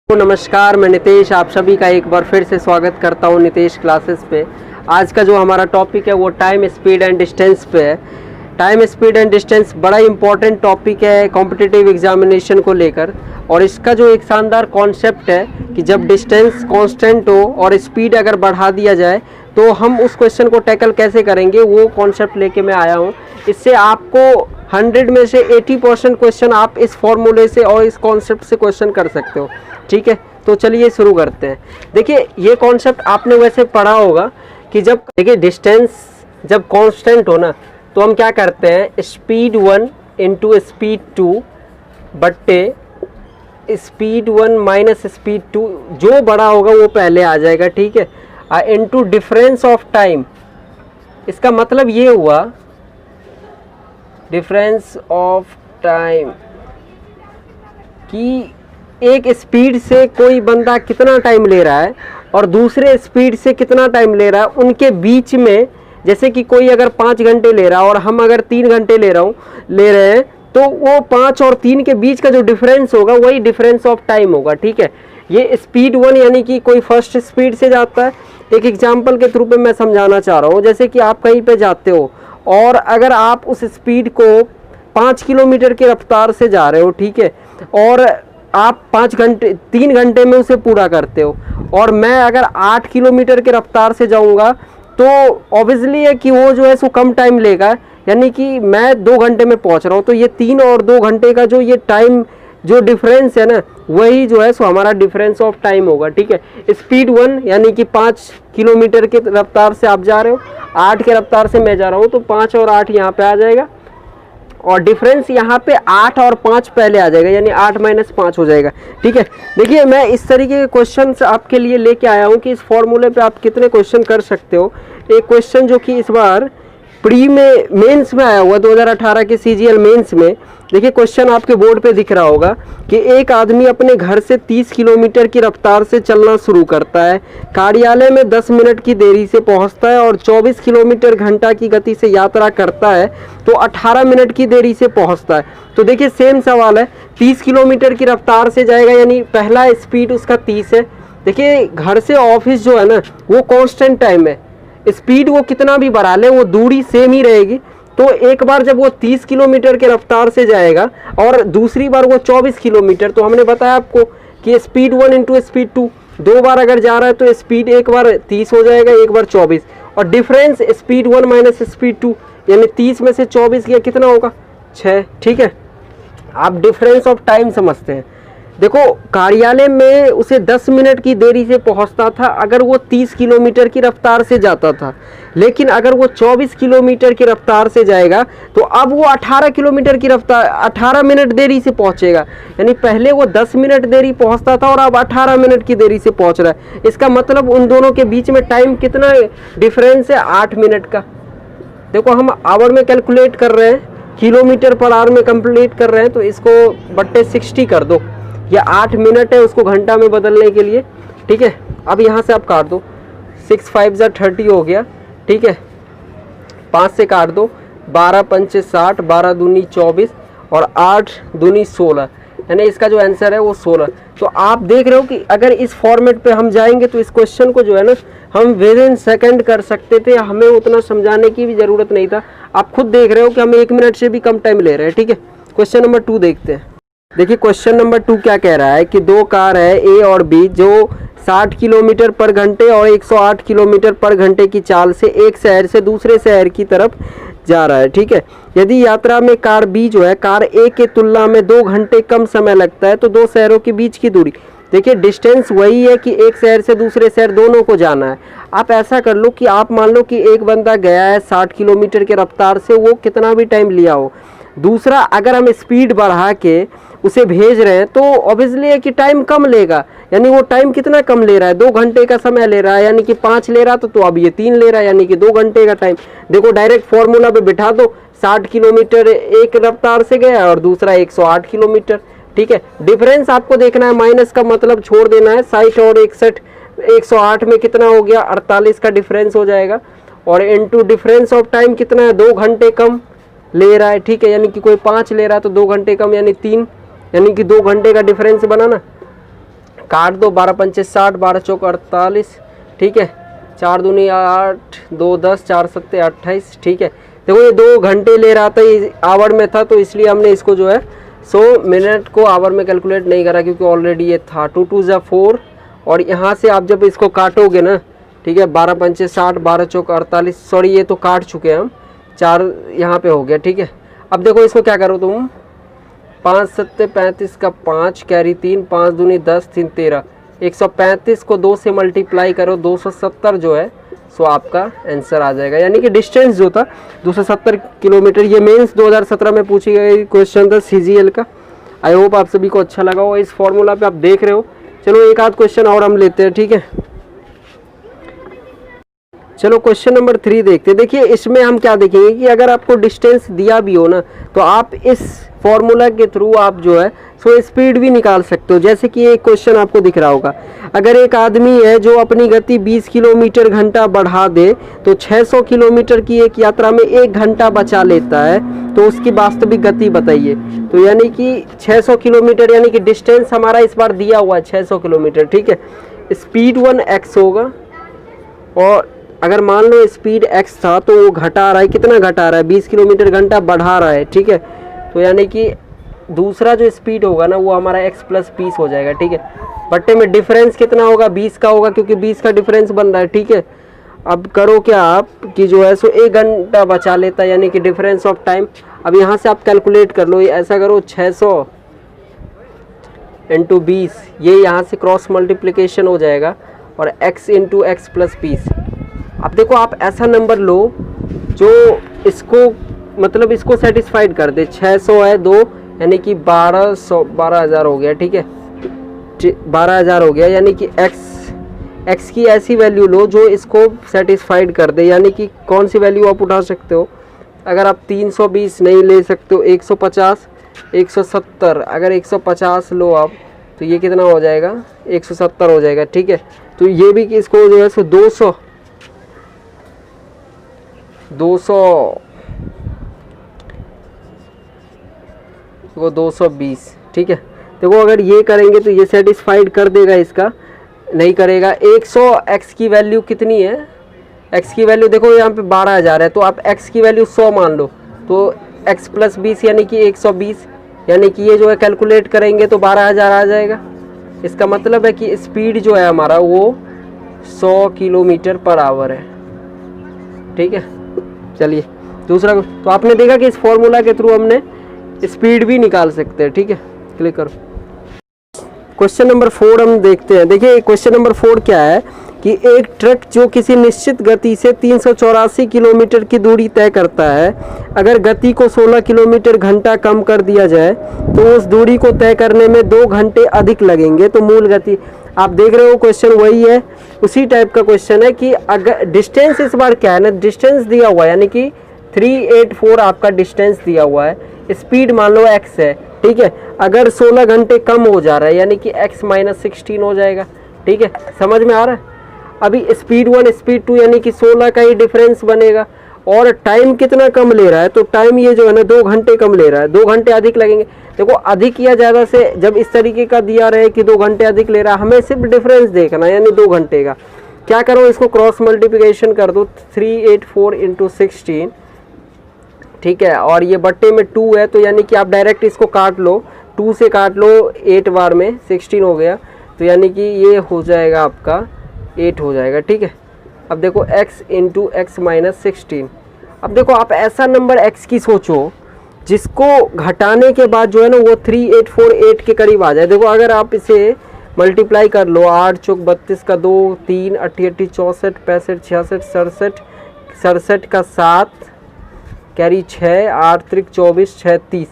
तो नमस्कार, मैं नितेश आप सभी का एक बार फिर से स्वागत करता हूं नितेश क्लासेस पे। आज का जो हमारा टॉपिक है वो टाइम स्पीड एंड डिस्टेंस पे है। टाइम स्पीड एंड डिस्टेंस बड़ा इंपॉर्टेंट टॉपिक है कॉम्पिटिटिव एग्जामिनेशन को लेकर, और इसका जो एक शानदार कॉन्सेप्ट है कि जब डिस्टेंस कांस्टेंट हो और स्पीड अगर बढ़ा दिया जाए तो हम उस क्वेश्चन को टैकल कैसे करेंगे, वो कॉन्सेप्ट लेके मैं आया हूँ। इससे आपको 100 में से 80% क्वेश्चन आप इस फॉर्मूले से और इस कॉन्सेप्ट से क्वेश्चन कर सकते हो। ठीक है, तो चलिए शुरू करते हैं। देखिए, ये कॉन्सेप्ट आपने वैसे पढ़ा होगा कि जब देखिए डिस्टेंस जब कांस्टेंट हो ना तो हम क्या करते हैं, स्पीड 1 इंटू स्पीड 2 बट्टे स्पीड 1 माइनस स्पीड 2, जो बड़ा होगा वो पहले आ जाएगा। ठीक है, इंटू डिफरेंस ऑफ टाइम। इसका मतलब ये हुआ डिफरेंस ऑफ टाइम कि एक स्पीड से कोई बंदा कितना टाइम ले रहा है और दूसरे स्पीड से कितना टाइम ले रहा है, उनके बीच में, जैसे कि कोई अगर 5 घंटे ले रहा है और हम अगर 3 घंटे ले रहे हैं, तो वो 5 और 3 के बीच का जो डिफरेंस होगा वही डिफरेंस ऑफ टाइम होगा। ठीक है, ये स्पीड 1 यानी कि कोई फर्स्ट स्पीड से जाता है। एक एग्जाम्पल के थ्रू पे मैं समझाना चाह रहा हूँ। जैसे कि आप कहीं पे जाते हो और अगर आप उस स्पीड को 5 किलोमीटर की रफ्तार से जा रहे हो, ठीक है, और आप 3 घंटे में उसे पूरा करते हो, और मैं अगर 8 किलोमीटर की रफ्तार से जाऊंगा तो ऑब्वियसली है कि वो जो है सो कम टाइम लेगा, यानी कि मैं 2 घंटे में पहुंच रहा हूँ। तो ये 3 और 2 घंटे का जो ये टाइम जो डिफरेंस है ना, वही जो है सो हमारा डिफरेंस ऑफ टाइम होगा। ठीक है, स्पीड 1 यानी कि 5 किलोमीटर की रफ्तार से आप जा रहे हो, 8 की रफ्तार से मैं जा रहा हूँ, तो 5 और 8 यहाँ पे आ जाएगा, और डिफरेंस यहाँ पे 8 और 5 पहले आ जाएगा, यानी 8 माइनस 5 हो जाएगा। ठीक है, देखिए मैं इस तरीके के क्वेश्चन आपके लिए लेके आया हूँ कि इस फॉर्मूले पे आप कितने क्वेश्चन कर सकते हो। एक क्वेश्चन जो कि इस बार प्री में मेंस में आया हुआ 2018 के सीजीएल मेंस में, देखिए क्वेश्चन आपके बोर्ड पे दिख रहा होगा कि एक आदमी अपने घर से 30 किलोमीटर की रफ्तार से चलना शुरू करता है, कार्यालय में 10 मिनट की देरी से पहुंचता है और 24 किलोमीटर घंटा की गति से यात्रा करता है तो 18 मिनट की देरी से पहुंचता है। तो देखिए सेम सवाल है, 30 किलोमीटर की रफ्तार से जाएगा, यानी पहला स्पीड उसका 30 है। देखिए घर से ऑफिस जो है ना वो कांस्टेंट टाइम है, स्पीड वो कितना भी बढ़ा ले वो दूरी सेम ही रहेगी। तो एक बार जब वो 30 किलोमीटर के रफ्तार से जाएगा और दूसरी बार वो 24 किलोमीटर, तो हमने बताया आपको कि स्पीड 1 इंटू स्पीड 2, 2 बार अगर जा रहा है तो स्पीड एक बार 30 हो जाएगा, एक बार 24, और डिफरेंस स्पीड 1 माइनस स्पीड 2, यानी 30 में से 24 किया कितना होगा, 6। ठीक है, आप डिफरेंस ऑफ टाइम समझते हैं। देखो कार्यालय में उसे 10 मिनट की देरी से पहुंचता था अगर वो 30 किलोमीटर की रफ्तार से जाता था, लेकिन अगर वो 24 किलोमीटर की रफ्तार से जाएगा तो अब वो 18 किलोमीटर की रफ्तार 18 मिनट देरी से पहुंचेगा, यानी पहले वो 10 मिनट देरी पहुंचता था और अब 18 मिनट की देरी से पहुंच रहा है। इसका मतलब उन दोनों के बीच में टाइम कितना डिफरेंस है, 8 मिनट का। देखो हम आवर में कैलकुलेट कर रहे हैं, किलोमीटर पर आवर में कंप्लीट कर रहे हैं, तो इसको बट्टे 60 कर दो, या 8 मिनट है उसको घंटा में बदलने के लिए। ठीक है, अब यहाँ से आप काट दो, 6 5 जा 30 हो गया। ठीक है, 5 से काट दो, 12 पंचे 60, 12 दूनी 24 और 8 दूनी 16, यानी इसका जो आंसर है वो 16। तो आप देख रहे हो कि अगर इस फॉर्मेट पे हम जाएंगे तो इस क्वेश्चन को जो है ना हम विद इन सेकेंड कर सकते थे, हमें उतना समझाने की भी ज़रूरत नहीं था। आप खुद देख रहे हो कि हम 1 मिनट से भी कम टाइम ले रहे हैं। ठीक है, क्वेश्चन नंबर 2 देखते हैं। देखिए क्वेश्चन नंबर 2 क्या कह रहा है कि 2 कार है ए और बी जो 60 किलोमीटर पर घंटे और 108 किलोमीटर पर घंटे की चाल से एक शहर से दूसरे शहर की तरफ जा रहा है। ठीक है, यदि यात्रा में कार बी जो है कार ए के तुलना में 2 घंटे कम समय लगता है तो 2 शहरों के बीच की दूरी। देखिए डिस्टेंस वही है कि एक शहर से दूसरे शहर दोनों को जाना है। आप ऐसा कर लो कि आप मान लो कि एक बंदा गया है 60 किलोमीटर की रफ्तार से, वो कितना भी टाइम लिया हो, दूसरा अगर हम स्पीड बढ़ा के उसे भेज रहे हैं तो ऑब्वियसली है कि टाइम कम लेगा, यानी वो टाइम कितना कम ले रहा है, 2 घंटे का समय ले रहा है, यानी कि 5 ले रहा था तो अब ये 3 ले रहा है, यानी कि 2 घंटे का टाइम। देखो डायरेक्ट फॉर्मूला पे बिठा दो, 60 किलोमीटर एक रफ्तार से गया और दूसरा 108 किलोमीटर। ठीक है, डिफरेंस आपको देखना है, माइनस का मतलब छोड़ देना है, 60 और 61, 108 में कितना हो गया, 48 का डिफरेंस हो जाएगा, और इनटू डिफरेंस ऑफ टाइम कितना है, 2 घंटे कम ले रहा है। ठीक है, यानी कि कोई 5 ले रहा है तो 2 घंटे कम यानी 3, यानी कि 2 घंटे का डिफरेंस बना ना। काट दो, 12 पंचे 60, 12 चौक 48, ठीक है, 4 दूनी 8, 2 10, 4 सत्ते 28, ठीक है। देखो ये 2 घंटे ले रहा था, ये आवर में था, तो इसलिए हमने इसको जो है 100 मिनट को आवर में कैलकुलेट नहीं करा, क्योंकि ऑलरेडी ये था। 2 2 ज़ा 4, और यहाँ से आप जब इसको काटोगे ना, ठीक है, 12 पंचे 60, 12 चौक 48, सॉरी ये तो काट चुके हैं हम, 4 यहाँ पे हो गया, ठीक है। अब देखो इसको क्या करो तुम, 5 सत्ते 35 का 5 कैरी 3, 5 दूनी 10, 3 13, 135 को 2 से मल्टीप्लाई करो, 270 जो है सो आपका आंसर आ जाएगा। यानी कि डिस्टेंस जो था 270 किलोमीटर। ये मेंस 2017 में पूछी गई क्वेश्चन था CGL का। आई होप आप सभी को अच्छा लगा हो। इस फॉर्मूला पे आप देख रहे हो। चलो एक आध क्वेश्चन और हम लेते हैं, ठीक है। चलो क्वेश्चन नंबर 3 देखते हैं। देखिए इसमें हम क्या देखेंगे कि अगर आपको डिस्टेंस दिया भी हो ना, तो आप इस फॉर्मूला के थ्रू आप जो है सो स्पीड भी निकाल सकते हो। जैसे कि एक क्वेश्चन आपको दिख रहा होगा, अगर एक आदमी है जो अपनी गति 20 किलोमीटर घंटा बढ़ा दे तो 600 किलोमीटर की एक यात्रा में 1 घंटा बचा लेता है, तो उसकी वास्तविक गति बताइए। तो यानी कि 600 किलोमीटर, यानी कि डिस्टेंस हमारा इस बार दिया हुआ है 600 किलोमीटर, ठीक है। स्पीड 1x होगा, और अगर मान लो स्पीड x था तो वो घटा रहा है, कितना घटा रहा है, 20 किलोमीटर घंटा बढ़ा रहा है, ठीक है। तो यानी कि दूसरा जो स्पीड होगा ना वो हमारा x प्लस 20 हो जाएगा, ठीक है। बट्टे में डिफरेंस कितना होगा, 20 का होगा, क्योंकि 20 का डिफरेंस बन रहा है, ठीक है। अब करो क्या आप कि जो है सो 1 घंटा बचा लेता है, यानी कि डिफरेंस ऑफ टाइम। अब यहाँ से आप कैलकुलेट कर लो, ऐसा करो 600 इंटू 20, ये यहाँ से क्रॉस मल्टीप्लिकेशन हो जाएगा, और x इंटू एक्स प्लस 20। अब देखो आप ऐसा नंबर लो जो इसको मतलब इसको सेटिस्फाइड कर दे। 600 है 2, यानी कि 12,000 हो गया, ठीक है, 12,000 हो गया। यानी कि x की ऐसी वैल्यू लो जो इसको सेटिस्फाइड कर दे। यानी कि कौन सी वैल्यू आप उठा सकते हो, अगर आप 320 नहीं ले सकते हो, 150, 170, अगर 150 लो आप तो ये कितना हो जाएगा, 170 हो जाएगा, ठीक है। तो ये भी कि इसको जो है सो 200 को 220, ठीक है। देखो अगर ये करेंगे तो ये सेटिस्फाइड कर देगा, इसका नहीं करेगा। 100 x की वैल्यू कितनी है, x की वैल्यू देखो यहाँ पे 12,000 है, तो आप x की वैल्यू 100 मान लो, तो x प्लस 20 यानी कि 120, यानी कि ये जो है कैलकुलेट करेंगे तो 12,000 आ जाएगा। इसका मतलब है कि स्पीड जो है हमारा वो 100 किलोमीटर पर आवर है, ठीक है। चलिए दूसरा, तो आपने देखा कि इस फॉर्मूला के थ्रू हमने स्पीड भी निकाल सकते हैं, ठीक है। क्लिक करो। क्वेश्चन नंबर 4 हम देखते हैं। देखिए क्वेश्चन नंबर 4 क्या है कि एक ट्रक जो किसी निश्चित गति से 384 किलोमीटर की दूरी तय करता है, अगर गति को 16 किलोमीटर घंटा कम कर दिया जाए तो उस दूरी को तय करने में 2 घंटे अधिक लगेंगे, तो मूल गति। आप देख रहे हो क्वेश्चन वही है, उसी टाइप का क्वेश्चन है कि अगर डिस्टेंस इस बार क्या है ना, डिस्टेंस दिया हुआ है, यानी कि 384 आपका डिस्टेंस दिया हुआ है, स्पीड मान लो x है, ठीक है। अगर 16 घंटे कम हो जा रहा है यानी कि x माइनस 16 हो जाएगा, ठीक है। समझ में आ रहा है। अभी स्पीड 1 स्पीड 2 यानी कि 16 का ही डिफरेंस बनेगा, और टाइम कितना कम ले रहा है, तो टाइम ये जो है ना 2 घंटे कम ले रहा है, 2 घंटे अधिक लगेंगे। देखो अधिक या ज़्यादा से जब इस तरीके का दिया रहे कि 2 घंटे अधिक ले रहा है, हमें सिर्फ डिफरेंस देखना, यानी 2 घंटे का। क्या करो, इसको क्रॉस मल्टीप्लिकेशन कर दो, 384 इंटू 16, ठीक है, और ये बट्टे में 2 है, तो यानी कि आप डायरेक्ट इसको काट लो, 2 से काट लो 8 बार में 16 हो गया, तो यानी कि ये हो जाएगा आपका 8 हो जाएगा, ठीक है। अब देखो x इंटू एक्स माइनस 16। अब देखो आप ऐसा नंबर x की सोचो जिसको घटाने के बाद जो है ना वो 3848 के करीब आ जाए। देखो अगर आप इसे मल्टीप्लाई कर लो, 8 चौक 32 का 2, 3 88 64 65 66 67 67 का 7 कैरी 6 8 त्रिक 24 6 30,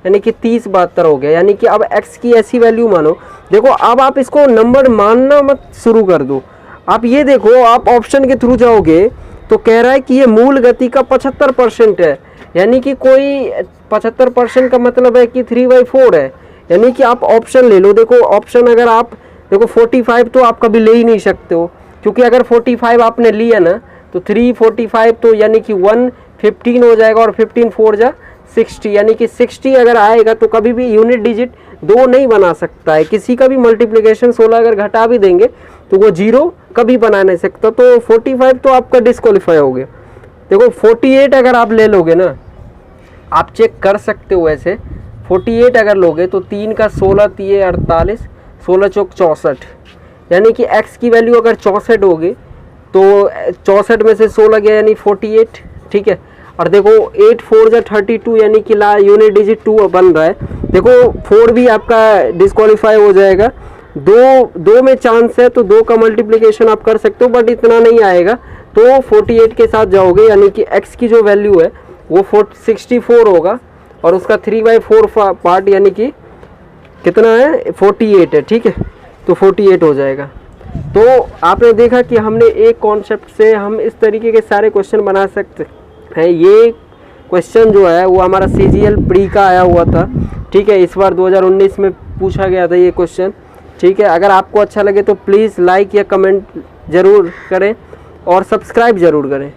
यानी कि 30 72 हो गया। यानी कि अब x की ऐसी वैल्यू मानो। देखो अब आप इसको नंबर मानना मत शुरू कर दो। आप ये देखो, आप ऑप्शन के थ्रू जाओगे तो कह रहा है कि ये मूल गति का 75% है, यानी कि कोई 75% का मतलब है कि 3/4 है, यानी कि आप ऑप्शन ले लो। देखो ऑप्शन अगर आप देखो 45 तो आप कभी ले ही नहीं सकते हो, क्योंकि अगर 45 आपने लिया ना तो 345 तो यानी कि 115 हो जाएगा, और 15 4 जा 60, यानी कि 60 अगर आएगा तो कभी भी यूनिट डिजिट 2 नहीं बना सकता है। किसी का भी मल्टीप्लिकेशन 16 अगर घटा भी देंगे तो वो 0 कभी बना नहीं सकता। तो 45 तो आपका डिस्क्वालीफाई हो गया। देखो 48 अगर आप ले लोगे ना, आप चेक कर सकते हो ऐसे, 48 अगर लोगे तो 3 का 16 3 48, 16 चौक 64, यानी कि x की वैल्यू अगर 64 होगी तो 64 में से 16 गया यानी 48, ठीक है। और देखो 8 4 जा 32 यानी कि यूनिट डिजिट 2 बन रहा है। देखो 4 भी आपका डिस्क्वालीफाई हो जाएगा। 2 में चांस है तो 2 का मल्टीप्लिकेशन आप कर सकते हो, बट इतना नहीं आएगा। तो 48 के साथ जाओगे यानी कि x की जो वैल्यू है वो 64 होगा और उसका 3/4 पार्ट यानी कि कितना है 48 है, ठीक है। तो 48 हो जाएगा। तो आपने देखा कि हमने एक कॉन्सेप्ट से हम इस तरीके के सारे क्वेश्चन बना सकते हैं। ये क्वेश्चन जो है वो हमारा CGL प्री का आया हुआ था, ठीक है। इस बार 2019 में पूछा गया था ये क्वेश्चन, ठीक है। अगर आपको अच्छा लगे तो प्लीज़ लाइक या कमेंट ज़रूर करें और सब्सक्राइब ज़रूर करें।